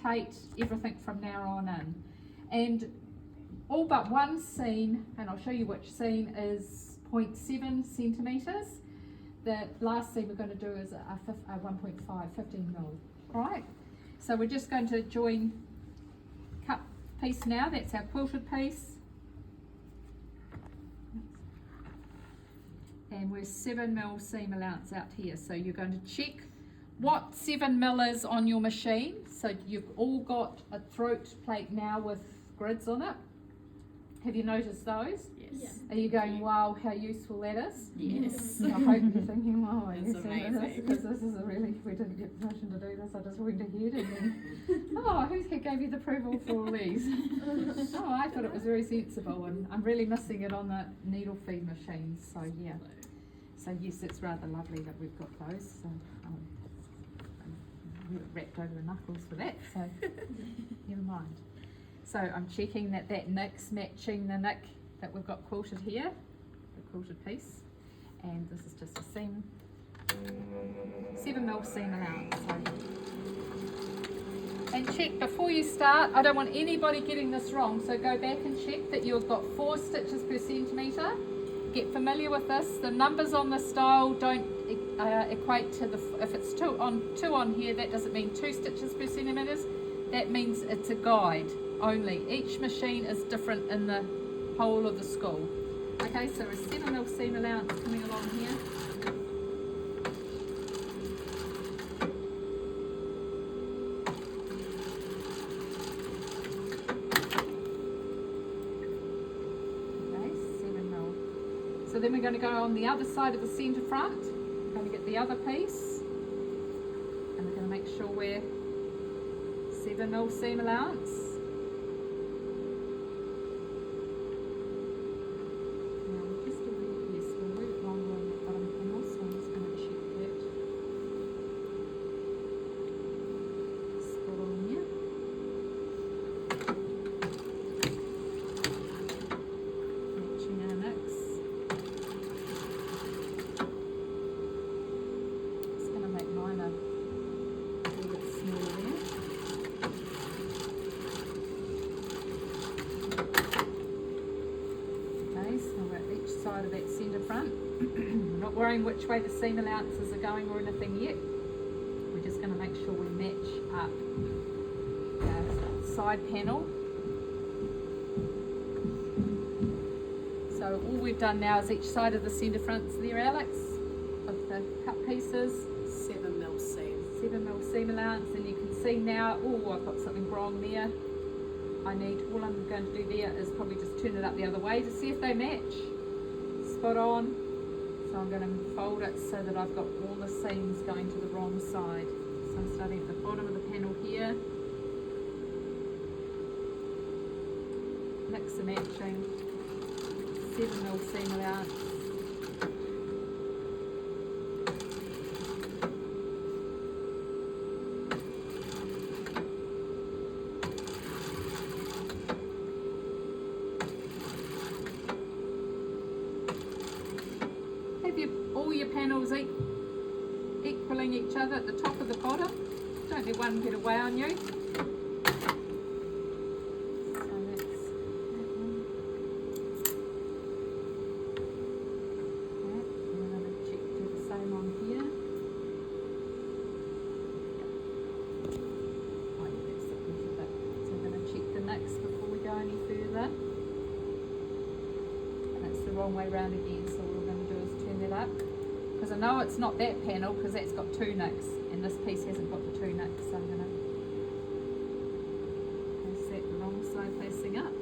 rotate everything from now on in. And all but one seam, and I'll show you which seam, is 0.7 centimetres. The last seam we're going to do is a 1.5, 15 mil. Right? So we're just going to join cut piece now. That's our quilted piece. And we're 7 mil seam allowance out here. So you're going to check what 7 mil is on your machine. So you've all got a throat plate now with grids on it. Have you noticed those? Yes. Yeah. Are you going, wow, how useful that is? Yes. I hope you're thinking, wow, That's you see this, amazing. because this is a really, we didn't get permission to do this, I just went ahead and then, oh, who gave you the approval for all these? Oh, I thought it was very sensible, and I'm really missing it on the needle feed machines, so yeah. So yes, it's rather lovely that we've got those, so we were wrapped over the knuckles for that, so never mind. So I'm checking that that nick's matching the nick that we've got quilted here, the quilted piece, and this is just a seam, 7 mil seam allowance. So. And check before you start, I don't want anybody getting this wrong, so go back and check that you've got 4 stitches per centimetre. Get familiar with this. The numbers on the style don't equate to the, if it's 2 on here, that doesn't mean 2 stitches per centimetres, that means it's a guide only. Each machine is different in the whole of the school. Okay, so a 7 mil seam allowance coming along here. Okay, 7 mil. So then we're going to go on the other side of the centre front. We're going to get the other piece, and we're going to make sure we're 7 mil seam allowance. Side of that centre front. We're not worrying which way the seam allowances are going or anything yet. We're just going to make sure we match up the side panel. So all we've done now is each side of the centre fronts there, Alex, of the cut pieces. 7 mil seam. 7 mil seam allowance, and you can see now, oh, I've got something wrong there. All I'm going to do there is probably just turn it up the other way to see if they match. Spot on. So I'm going to fold it so that I've got all the seams going to the wrong side. So I'm starting at the bottom of the panel here. Mix and matching. 7 mil seam allowance. All your panels equaling each other at the top of the bottom. Don't let one get away on you. So that's that one. And I'm going to do the same on here. Oh yeah, that's a little bit. So I'm going to check the nicks before we go any further. And it's the wrong way round again, so all we're going to do is turn that up. Because I know it's not that panel because that's got 2 nicks and this piece hasn't got the 2 nicks, so I'm going to place that the wrong side facing up.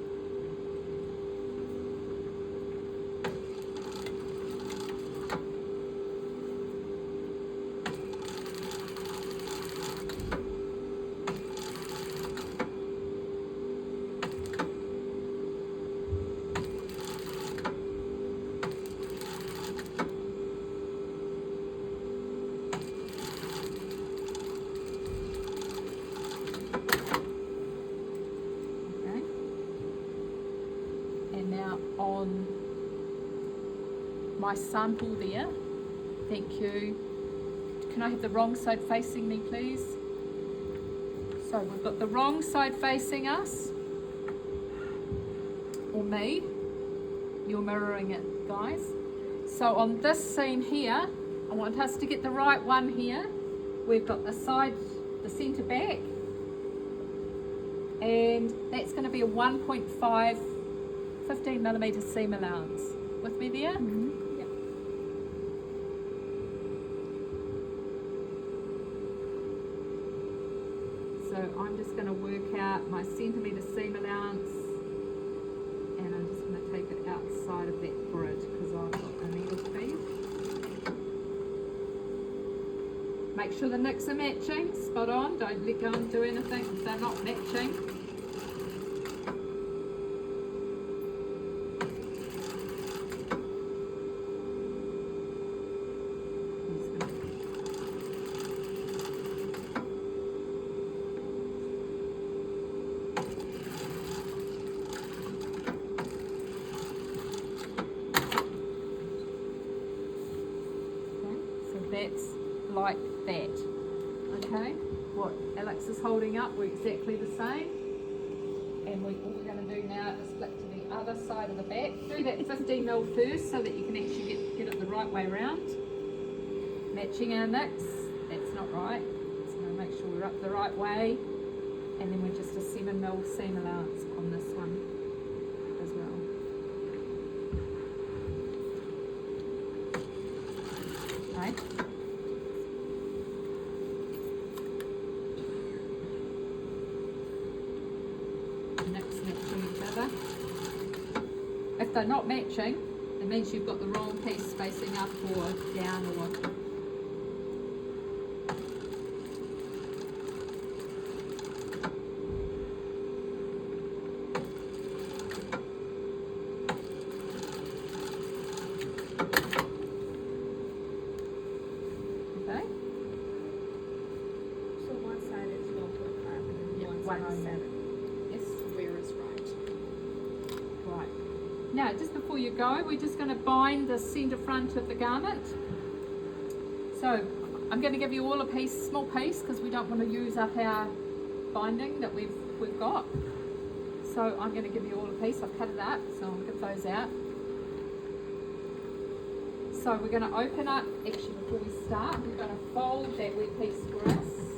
On my sample there, thank you. Can I have the wrong side facing me, please? So we've got the wrong side facing us, or me. You're mirroring it, guys. So on this seam here, I want us to get the right one here. We've got the side, the centre back, and that's going to be a 1.5 15mm seam allowance. With me there? Mm-hmm. Yep. So I'm just going to work out my centimetre seam allowance, and I'm just going to take it outside of that grid because I've got a needle feed. Make sure the nicks are matching, spot on, don't let go and do anything if they're not matching. That's like that. Okay, what Alex is holding up, we're exactly the same. And what we're going to do now is flip to the other side of the back. Do that 15mm first so that you can actually get it the right way round. Matching our nicks, that's not right. So we're going to make sure we're up the right way. And then we're just a 7mm seam allowance on this one as well. Okay. Nicks matching each other. If they're not matching, it means you've got the wrong piece facing up or down or okay. So one side is 1.5 and then one side is 7. Yes. Where is right? Right. Now, just before you go, we're just going to bind the centre front of the garment. So, I'm going to give you all a piece, small piece, because we don't want to use up our binding that we've got. So, I'm going to give you all a piece. I've cut it up, so I'll get those out. So, we're going to open up, actually before we start, we're going to fold that wet piece for us.